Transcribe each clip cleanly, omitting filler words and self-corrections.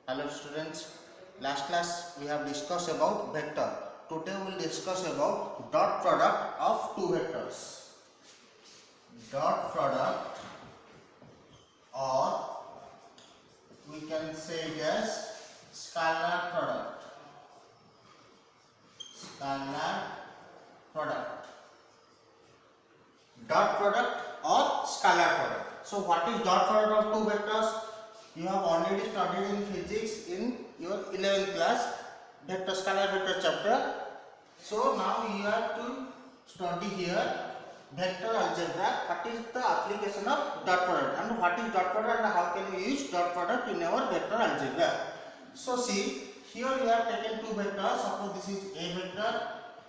Hello students, last class we have discussed about vector. Today we will discuss about dot product of two vectors. Dot product, or we can say it as scalar product. Scalar product. Dot product or scalar product. So what is dot product of two vectors? You have already studied in physics in your 11th class vector scalar vector chapter. So now you have to study here vector algebra. What is the application of dot product and what is dot product and how can we use dot product in our vector algebra. So see, here you have taken two vectors. Suppose this is A vector,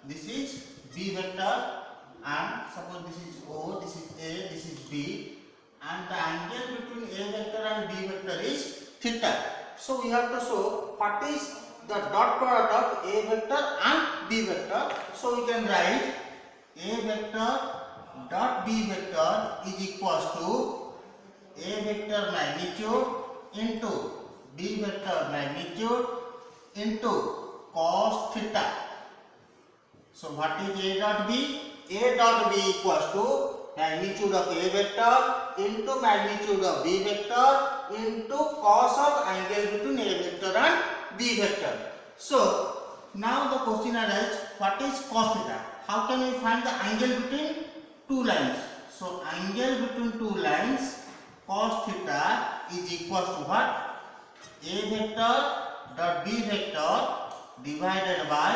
this is B vector, and suppose this is O, this is A, this is B. And the angle between A vector and B vector is theta. So we have to show what is the dot product of A vector and B vector. So we can write A vector dot B vector is equals to A vector magnitude into B vector magnitude into cos theta. So what is A dot B? A dot B equals to magnitude of A vector into magnitude of B vector into cos of angle between A vector and B vector. So now the question arises, what is cos theta? How can we find the angle between two lines? So angle between two lines, cos theta is equal to what? A vector dot B vector divided by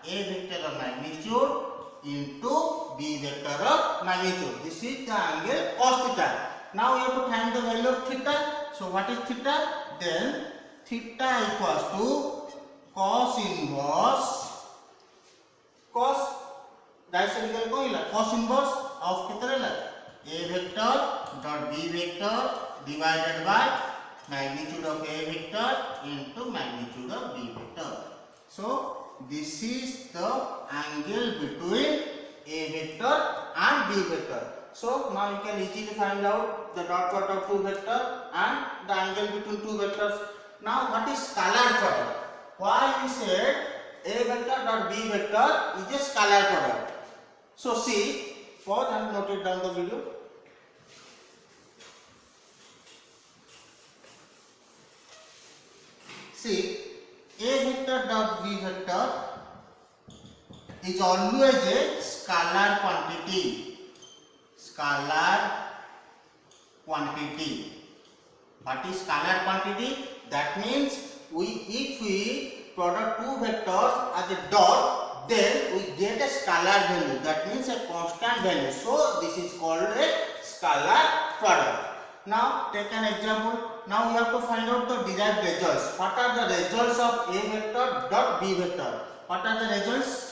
A vector of magnitude into B vector of magnitude. This is the angle cos theta. Now we have to find the value of theta. So what is theta? Then theta equals to cos inverse cos right side equal to cos inverse of A vector dot B vector divided by magnitude of A vector into magnitude of B vector. So this is the angle between A vector and B vector. So now you can easily find out the dot product of two vectors and the angle between two vectors. Now what is scalar product? Why we said A vector dot B vector is a scalar product? So see, pause and note it down the video. See, A vector dot B vector is always a scalar quantity. Scalar quantity. What is scalar quantity? That means if we product two vectors as a dot, then we get a scalar value. That means a constant value. So this is called a scalar product. Now take an example. Now we have to find out the derived results. What are the results of A vector dot B vector? What are the results?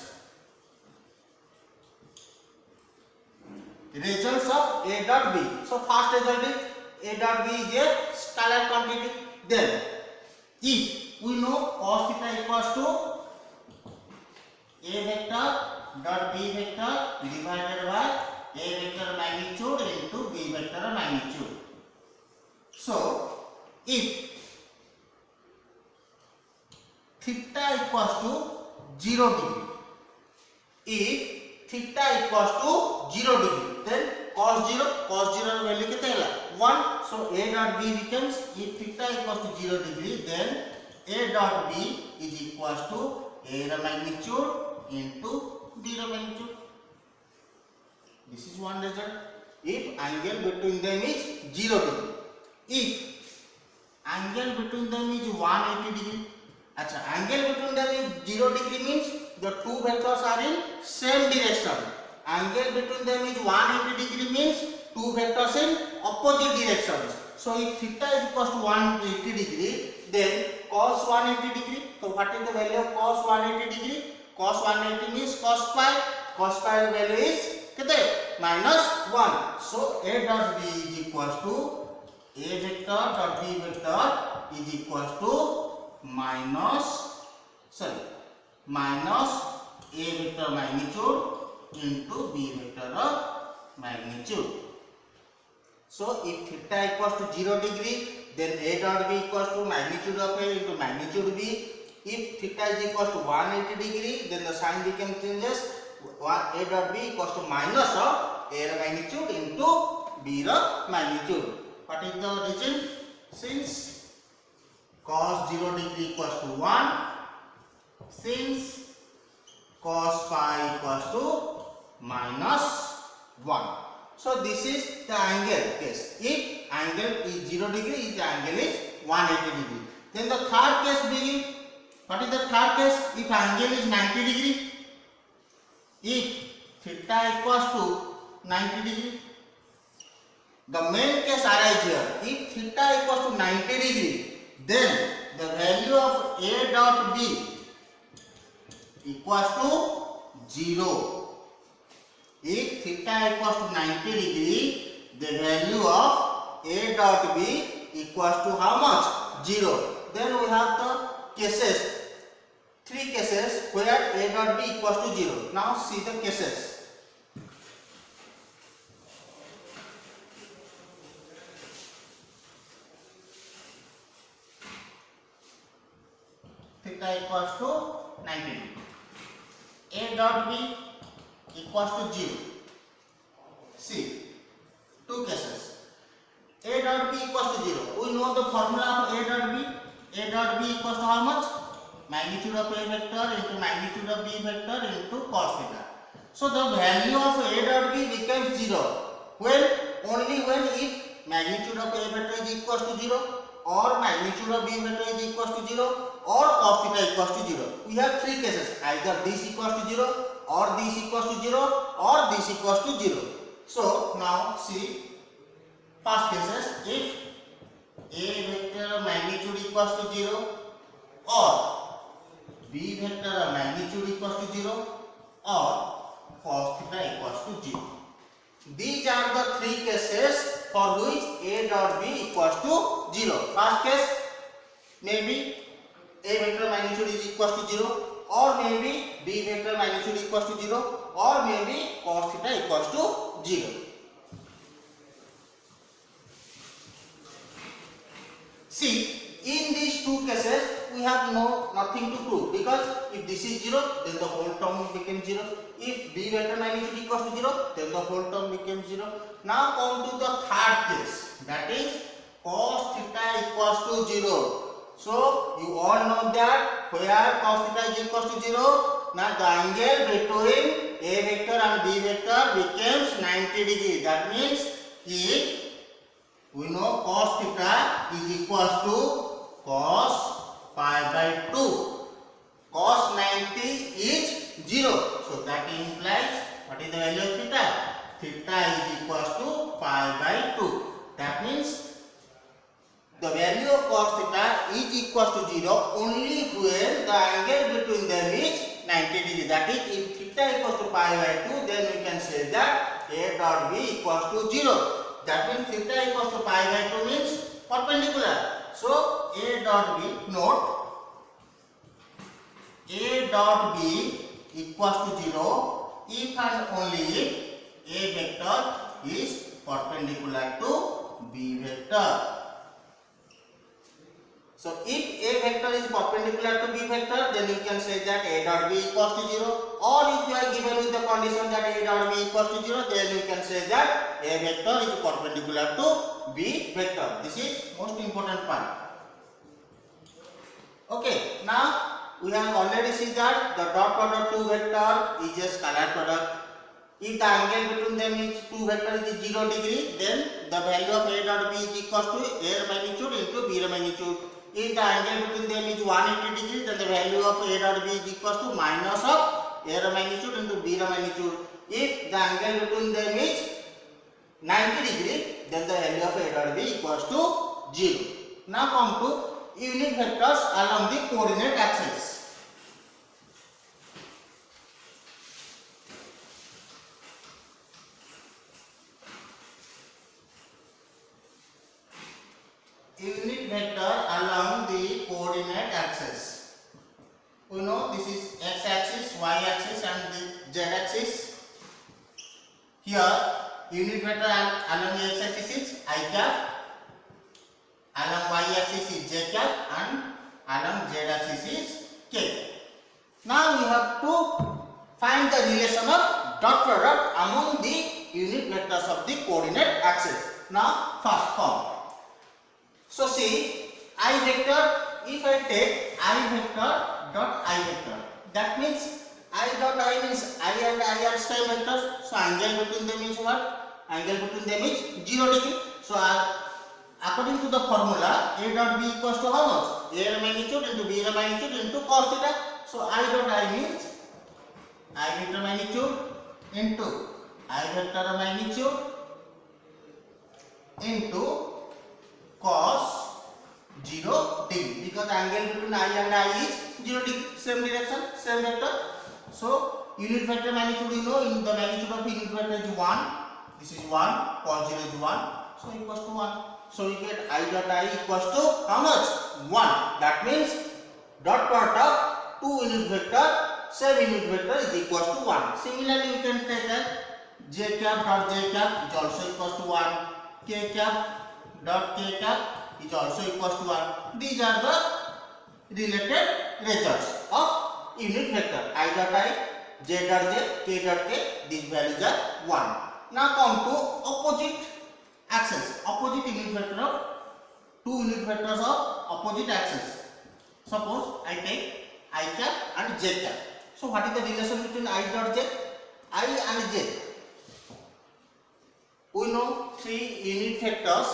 Results of A dot B. So first result is A dot B is a scalar quantity. Then if we know cos theta equals to A vector dot B vector divided by A vector magnitude into B vector magnitude. So if theta equals to 0 degree, if theta equals to 0 degree, then cos 0 value कितना है 1. So A dot B becomes, if theta equals to 0 degree, then A dot B is equals to A magnitude into B magnitude. This is one result. If angle between them is 0 degree. If angle between them is 180 degree. Angle between them is 0 degree means the two vectors are in same direction. Angle between them is 180 degree means two vectors in opposite directions. So if theta is equals to 180 degree, then cos 180 degree. So what is the value of cos 180 degree? Cos 180 means cos square. Cos square value is minus 1. So A dot B is equals to A vector dot B vector is equals to minus A vector magnitude into B vector of magnitude. So if theta equals to 0 degree, then A dot B equals to magnitude of A into magnitude B. If theta is equals to 180 degree, then the sign becomes changes. A dot B equals to minus of A magnitude into B magnitude. What is the reason? Since cos 0 degree equals to 1, since cos phi equals to minus 1. So this is the angle case. If angle is 0 degree, the angle is 180 degree. Then the third case begin. What is the third case? If angle is 90 degree, if theta equals to 90 degree, the main case arises here. If theta equals to 90 degree, then the value of A dot B equals to 0. If theta equals to 90 degree, the value of A dot B equals to how much? 0. Then we have the cases, 3 cases where A dot B equals to 0. Now see the cases. Theta equals to 90 degree. A dot B equals to 0. See, 2 cases. A dot B equals to 0. We know the formula of A dot B. A dot B equals to how much? Magnitude of A vector into magnitude of B vector into cos theta. So the value of A dot B becomes 0. When? Only when if magnitude of A vector is equals to 0 or magnitude of B vector is equals to 0 or cos theta equals to 0. We have 3 cases. Either this equals to 0 or this equals to 0 or this equals to 0. So now see first cases, if A vector magnitude equals to 0 or B vector magnitude equals to 0 or cos theta equals to 0. These are the 3 cases for which A dot B equals to 0. First case, maybe A vector magnitude is equals to 0 or maybe B vector magnitude equals to 0 or maybe cos theta equals to 0. See, in these 2 cases we have nothing to prove, because if this is 0 then the whole term becomes 0. If B vector magnitude equals to 0 then the whole term becomes 0. Now come to the third case, that is cos theta equals to 0. So you all know that where cos theta is equals to 0, now the angle between A vector and B vector becomes 90 degree. That means if we know cos theta is equals to cos pi by 2. Cos 90 is 0. So that implies what is the value of theta? Theta is equals to pi by 2. That means the value of cos theta is equals to 0 only when the angle between them is 90 degree. That is, if theta equals to pi by 2, then we can say that A dot B equals to 0. That means theta equals to pi by 2 means perpendicular. So A dot B, note, A dot B equals to 0 if and only if A vector is perpendicular to B vector. So if A vector is perpendicular to B vector, then you can say that A dot B equals to 0, or if you are given with the condition that A dot B equals to 0, then you can say that A vector is perpendicular to B vector. This is most important part. Okay, now we have already seen that the dot product 2 vector is a scalar product. If the angle between them is 2 vectors is 0 degree, then the value of A dot B is equals to A magnitude into B magnitude. If the angle between them is 180 degree, then the value of A dot B is equals to minus of A magnitude into B magnitude. If the angle between them is 90 degree, then the value of A dot B equals to 0. Now come to unit vectors along the coordinate axis. Unit vector along the coordinate axis. We know this is x axis, y axis and the z axis. Here unit vector along the x axis is Along y-axis is j cap and along z-axis is k cap. Now we have to find the relation of dot product among the unit vectors of the coordinate axis. Now first form. So see, I vector, if I take I vector dot I vector, that means I dot I means I and I are same vectors. So angle between them is what? Angle between them is 0 degree. So according to the formula, A dot B equals to how much? A magnitude into B magnitude into cos theta. So I dot I means I vector magnitude into I vector magnitude into cos 0 degree, because angle between I and I is 0 degree, same direction, same vector. So unit vector magnitude, you know, in the magnitude of unit vector is 1. This is 1, cos 0 is 1, so equals to 1. So you get I dot I equals to how much? 1. That means dot product of two unit vector, same unit vector is equals to 1. Similarly, you can take as j cap dot j cap is also equals to 1. K cap dot k cap is also equals to 1. These are the related results of unit vector. I dot I, j dot j, k dot k, these values are 1. Now come to opposite axis, opposite unit vector of two unit vectors of opposite axis. Suppose I take I cap and j cap. So what is the relation between I dot j? I and j. We know three unit vectors,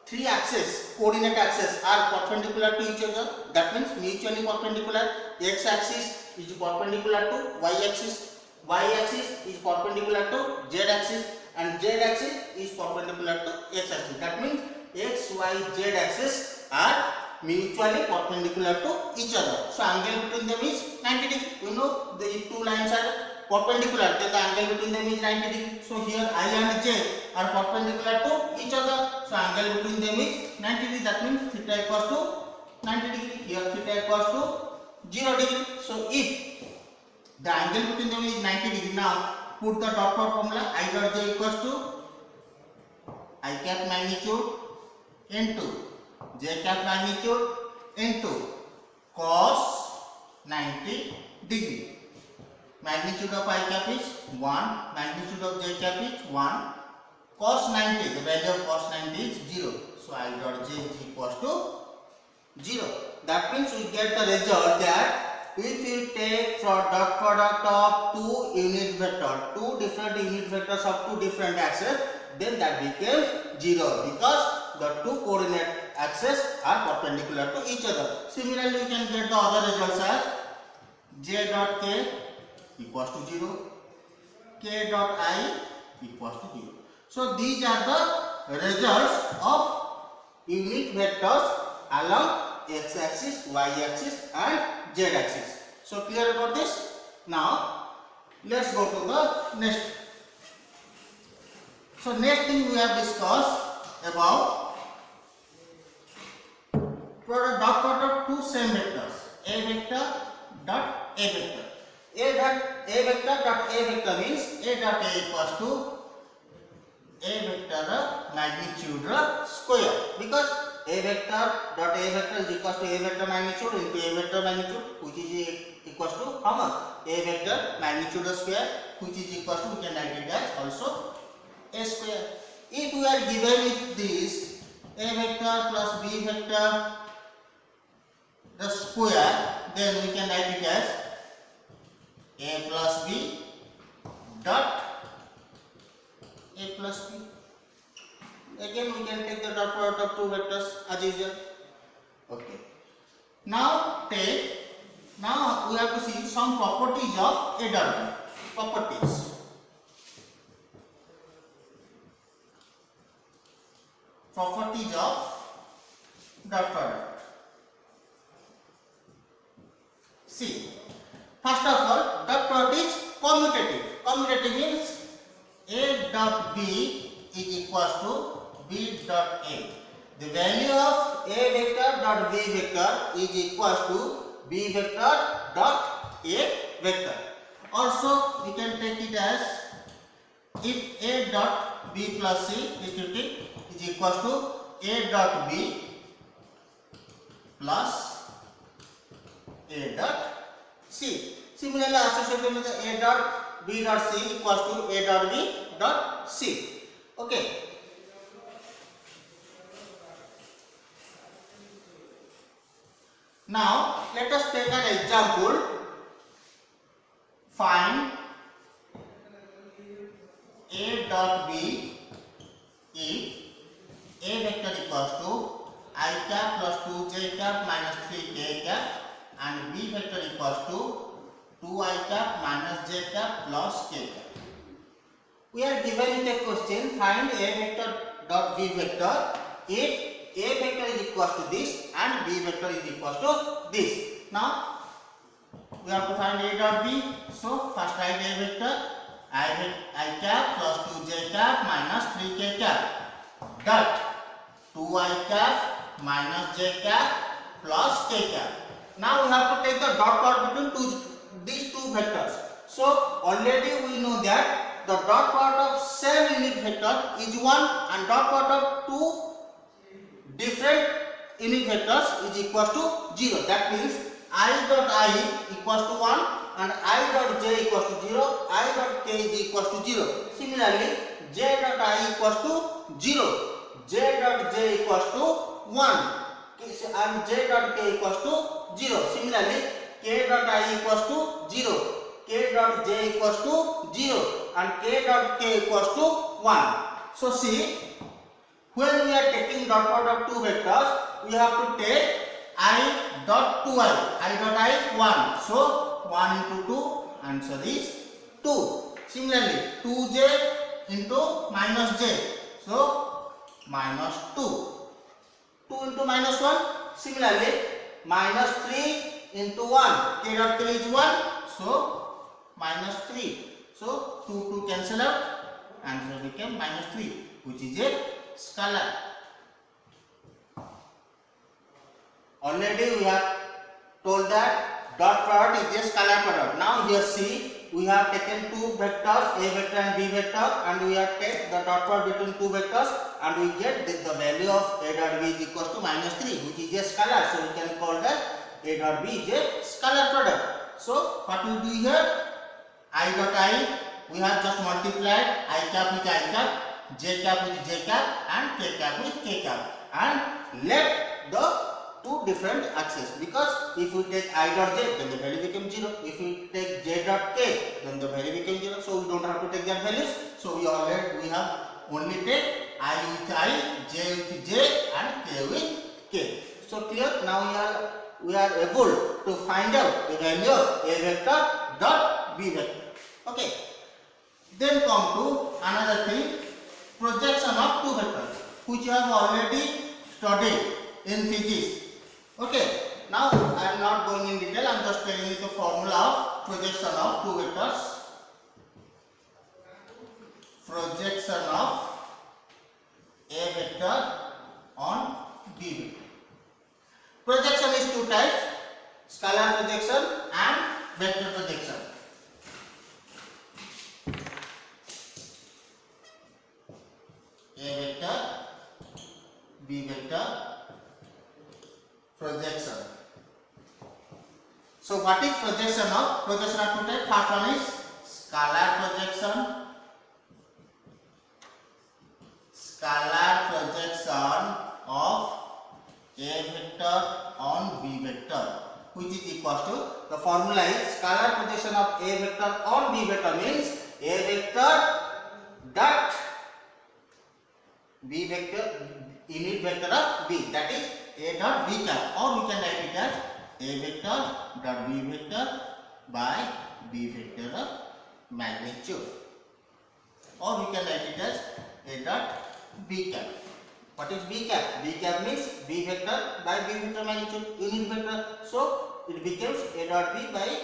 three axes, coordinate axes are perpendicular to each other. That means mutually perpendicular. X axis is perpendicular to y axis. Y axis is perpendicular to z axis, and z axis is perpendicular to x axis. That means x, y, z axis are mutually perpendicular to each other. So angle between them is 90 degree. We know the two lines are perpendicular, then the angle between them is 90 degree. So here I and j are perpendicular to each other. So angle between them is 90 degree. That means theta equals to 90 degree. Here theta equals to 0 degree. So if the angle between them is 90 degree, now put the dot product formula. I dot j equals to I cap magnitude into j cap magnitude into cos 90 degree. Magnitude of I cap is 1, magnitude of j cap is 1, cos 90, the value of cos 90 is 0. So I dot j is equals to 0. That means we get the result that if you take dot product of two unit vector, two different unit vectors of two different axes, then that becomes 0, because the two coordinate axes are perpendicular to each other. Similarly, you can get the other results as j dot k equals to 0, k dot I equals to 0. So these are the results of unit vectors along x axis, y axis and z axis. So clear about this? Now let's go to the next. So next thing we have discussed about dot product two same vectors, a vector dot a vector. A vector dot a vector means a dot a equals to a vector magnitude square, because a vector dot a vector is equals to a vector magnitude into a vector magnitude, which is equals to how much? A vector magnitude square, which is equals to, we can write it as also a square. If we are given with this a vector plus b vector the square, then we can write it as a plus b dot a plus b. Again we can take the dot product of two vectors as usual. Okay. Now we have to see some properties of a dot b. Properties. Properties of dot product. See, first of all, dot product is commutative. Commutative means a dot b is equals to b dot a. The value of a vector dot b vector is equals to b vector dot a vector. Also, we can take it as if a dot b plus c is equals to a dot b plus A dot C. Similarly, associated with A dot B dot C equals to A dot B dot C. Okay. Now, let us take an example. Find A dot B if A vector equals to I cap plus 2j cap minus 3k cap and B vector equals to 2I cap minus j cap plus k cap. We are given with a question, find A vector dot B vector if A vector is equals to this and B vector is equals to this. Now we have to find A dot B. So first write A vector I cap plus 2j cap minus 3k cap dot 2I cap minus j cap plus k cap. Now we have to take the dot product between these two vectors. So already we know that the dot product of same unit vector is 1 and dot product of two different unit vectors is equals to 0. That means I dot I equals to 1 and I dot j equals to 0, I dot k is equals to 0. Similarly, j dot I equals to 0, j dot j equals to 1 and j dot k equals to 0. Similarly, k dot I equals to 0, k dot j equals to 0 and k dot k equals to 1. So see, when we are taking dot product of two vectors, we have to take I dot 2I, I dot I 1. So 1 into 2, answer is 2. Similarly, 2j into minus j, so minus 2. 2 into minus 1. Similarly, minus 3 into 1, k dot k is 1, so minus 3. So 2 cancel out, answer became minus 3, which is a scalar. Already we have told that dot product is a scalar product. Now here see, we have taken two vectors, A vector and B vector, and we have taken the dot product between two vectors and we get the value of A dot B is equals to minus 3, which is a scalar. So we can call that A dot B is a scalar product. So what we do here, I dot I, we have just multiplied I cap with I cap, j cap with j cap and k cap with k cap and let the two different axes, because if we take I dot j, then the value becomes 0. If we take j dot k, then the value becomes 0. So we don't have to take their values. So we have only take I with I, j with j and k with k. So clear? Now we are able to find out the value of A vector dot B vector. Okay. Then come to another thing, projection of two vectors, which you have already studied in physics. Okay, now I am not going in detail, I am just telling you the formula of projection of two vectors. Projection of A vector on B vector. Projection is two types, scalar projection and vector projection. A vector, B vector, projection. So what is projection of two types? First one is scalar projection. Scalar projection of A vector on B vector, which is equals to, the formula is scalar projection of A vector on B vector means A vector dot B vector, unit vector of B, that is A dot B cap, or we can write it as A vector dot B vector by B vector of magnitude, or we can write it as A dot B cap. What is B cap? B cap means B vector by B vector magnitude, unit vector. So it becomes A dot B by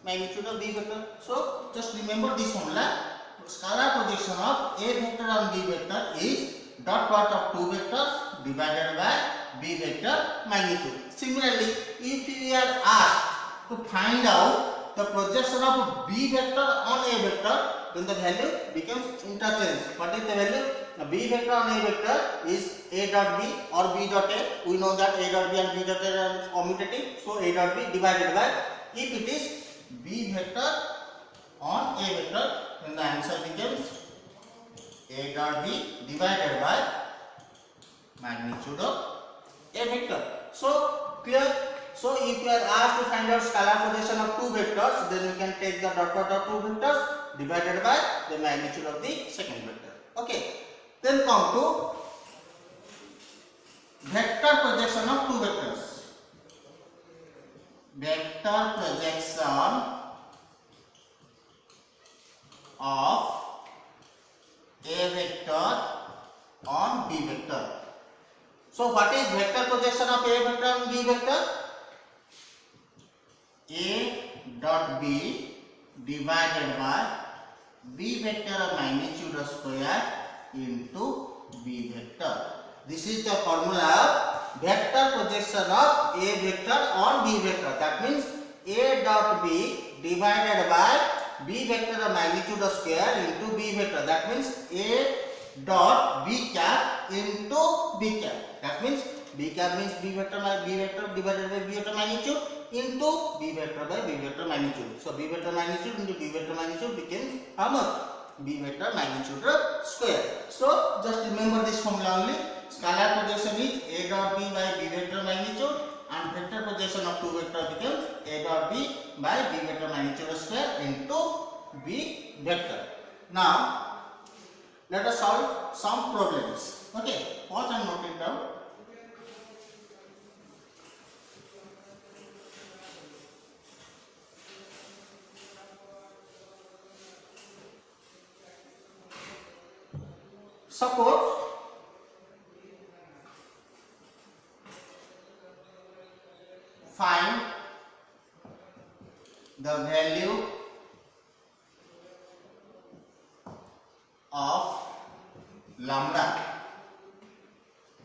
magnitude of B vector. So just remember this formula. Scalar projection of A vector on B vector is dot product of two vectors divided by B vector magnitude. Similarly, if we are asked to find out the projection of B vector on A vector, then the value becomes interchange. What is the value? B vector on A vector is A dot B or B dot A. We know that A dot B and B dot A are commutative, so A dot B divided by, if it is B vector on A vector, then the answer becomes A dot B divided by magnitude of A vector. So clear? So if you are asked to find out scalar projection of two vectors, then you can take the dot product of two vectors divided by the magnitude of the second vector. Okay. Then come to vector projection of two vectors. Vector projection of A vector on B vector. So what is vector projection of A vector on B vector? A dot B divided by B vector of magnitude square into B vector. This is the formula of vector projection of A vector on B vector. That means A dot B divided by B vector of magnitude square into B vector. That means A dot B cap into B cap. That means B cap means B vector divided by B vector magnitude into B vector by B vector magnitude. So B vector magnitude into B vector magnitude becomes how much? B vector magnitude square. So just remember this formula only. Scalar projection is A dot B by B vector magnitude, and vector projection of two vectors becomes A dot B by B vector magnitude square into B vector. Now let us solve some problems. Okay, pause and note it down. Suppose find the value of lambda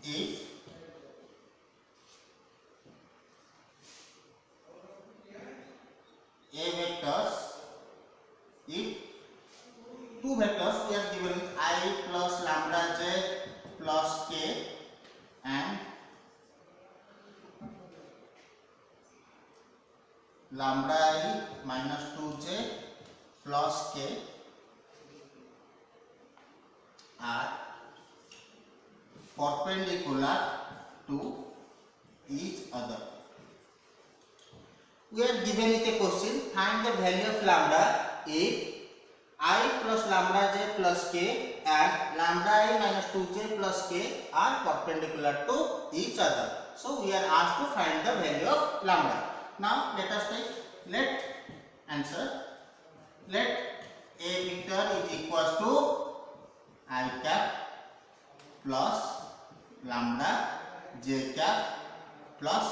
if A vectors, if two vectors we are given I plus lambda j plus k and lambda I minus 2j plus k are perpendicular to each other. We are given with a question, find the value of lambda if I plus lambda j plus k and lambda I minus 2j plus k are perpendicular to each other. So we are asked to find the value of lambda. Now let us take, let answer, let A vector is equals to I cap plus lambda j cap plus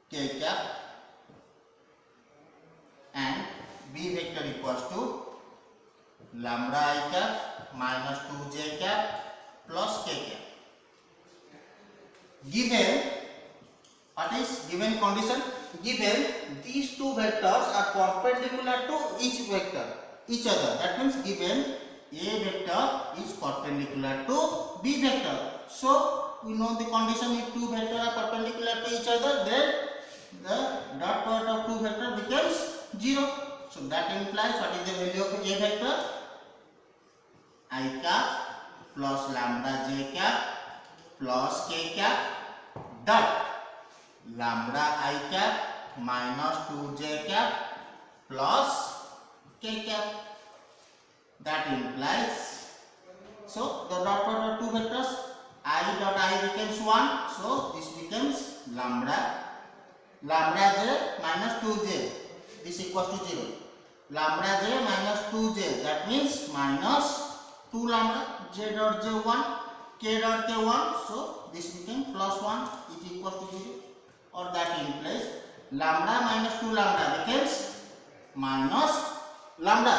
k cap and B vector equals to lambda I cap minus 2j cap plus k cap. Given, what is given condition? Given these two vectors are perpendicular to each other. That means given A vector is perpendicular to B vector. So we know the condition, if two vectors are perpendicular to each other, then the dot product of two vectors becomes 0. So that implies what is the value of A vector? I cap plus lambda j cap plus k cap dot lambda I cap minus 2j cap plus k cap. That implies, so the dot product of two vectors, I dot I becomes 1, so this becomes lambda j minus 2j, this equals to 0. Lambda j minus 2j, that means minus 2 lambda, j dot j 1, k dot k 1, so this becomes plus 1 is equals to 0, or that implies lambda minus 2 lambda becomes minus lambda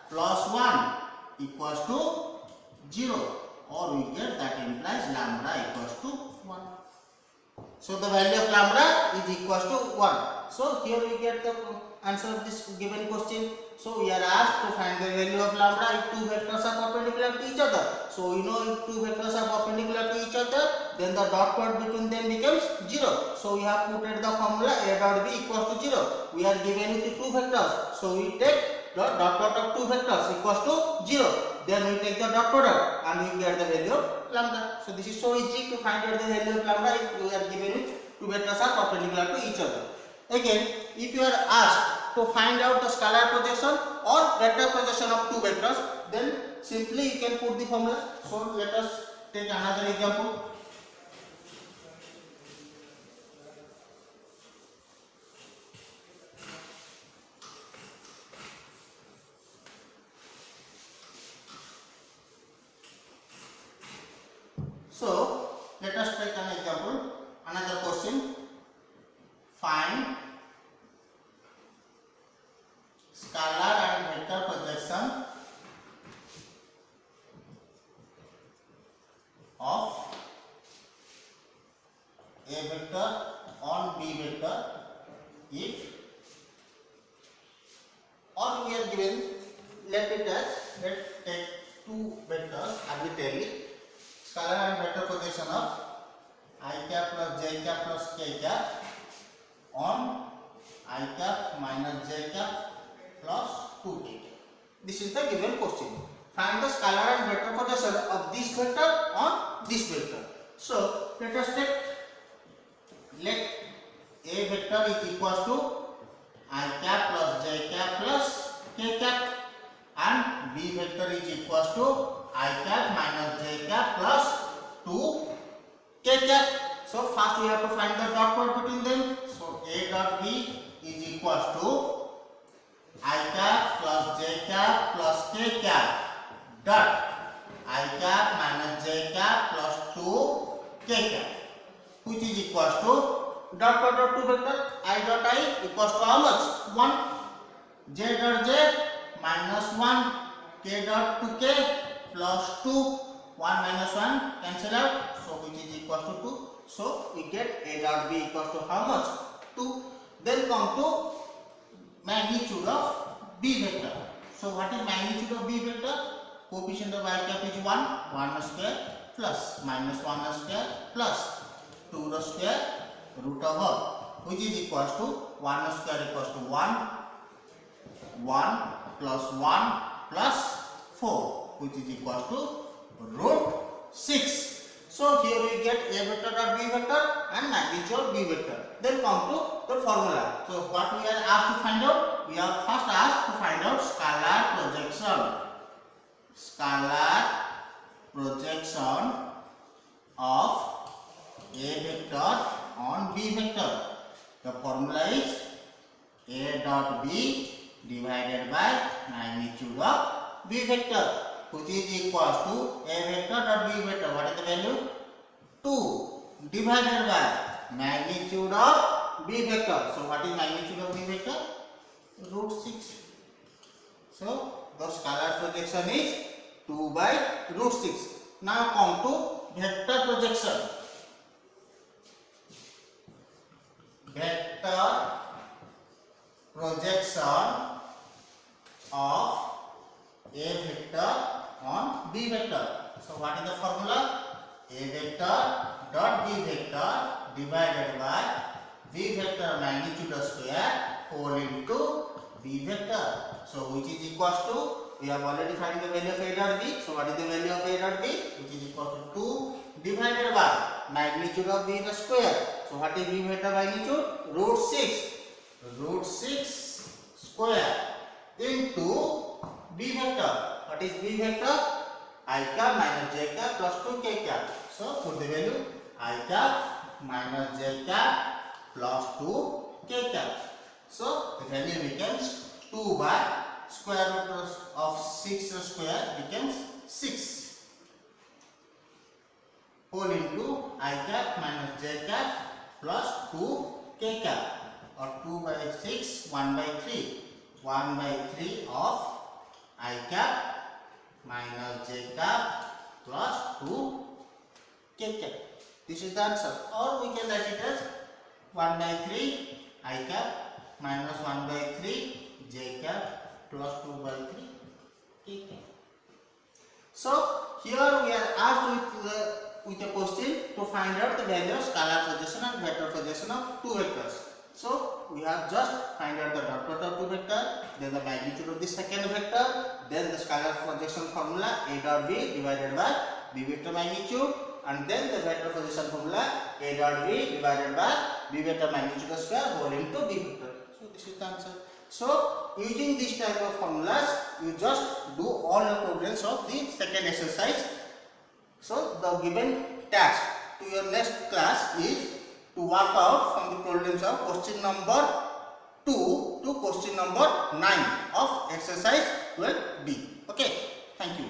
plus 1 equals to 0, or we get that implies lambda equals to 1. So the value of lambda is equals to 1. So here we get the answer of this given question. So we are asked to find the value of lambda if two vectors are perpendicular to each other. So we know if two vectors are perpendicular to each other, then the dot product between them becomes 0. So we have put the formula A dot B equals to 0. We are given with two vectors. So we take the dot product of two vectors equals to 0. Then we take the dot product and we get the value of lambda. So this is so easy to find out the value of lambda if we are given with two vectors are perpendicular to each other. Again, if you are asked to find out the scalar projection or vector projection of two vectors, then simply you can put the formula. So let us take another example. So let us take an example, another question. Find scalar and vector projection of A vector on B vector if, or we are given, let's take two vectors arbitrarily, scalar and vector projection of I cap plus j cap plus k cap on I cap minus j cap plus 2k cap. This is the given question. Find the scalar and vector projection of this vector on this vector. So let us take, let A vector is equals to I cap plus j cap plus k cap and B vector is equals to I cap minus j cap plus 2 k cap. So first we have to find the dot product between them. So A dot B is equals to I cap plus j cap plus k cap dot I cap minus j cap plus 2 k cap, which is equals to dot product of two vector I dot I equals to how much? 1, j dot j minus 1, k dot 2k plus 2, 1 minus 1 cancel out, so which is equals to 2. So we get A dot B equals to how much? 2. Then come to magnitude of B vector. So what is magnitude of B vector? Coefficient of I cap is 1 square plus minus 1 square plus 2 square root over, which is equals to 1 square equals to 1 plus 1 plus 4, which is equals to root 6. So here we get A vector dot B vector and magnitude of B vector. Then come to the formula. So what we are asked to find out? We are first asked to find out scalar projection. Scalar projection of A vector on B vector. The formula is A dot B divided by magnitude of B vector, which is equals to A vector dot B vector. What is the value? 2 divided by magnitude of B vector. So what is magnitude of B vector? Root 6. So the scalar projection is 2 by root 6. Now come to vector projection. Vector projection of A vector on B vector. So what is the formula? A vector dot B vector divided by V vector magnitude square whole into B vector. So which is equals to, we have already found the value of A dot B. So what is the value of A dot B? Which is equal to 2 divided by magnitude of B square. So what is B vector magnitude? Root 6. Root 6 square into B vector. What is B vector? I cap minus j cap plus 2k cap. So put the value I cap minus j cap plus 2k cap. So the value becomes 2 by square root of 6 square becomes 6 whole into I cap minus j cap plus 2k cap, or 2 by 6, 1 by 3. 1 by 3 of I cap minus j cap plus 2 k cap. This is the answer. Or we can write it as 1 by 3 I cap minus 1 by 3 j cap plus 2 by 3 kk. So here we are asked with a question to find out the value of scalar projection and vector projection of two vectors. So we have just find out the dot product of two vector, then the magnitude of the second vector, then the scalar projection formula A dot B divided by B vector magnitude, and then the vector projection formula A dot B divided by B vector magnitude square whole into B vector. So this is the answer. So using this type of formulas, you just do all the problems of the second exercise. So the given task to your next class is to work out from the problems of question number 2 to question number 9 of exercise 12B. Okay, thank you.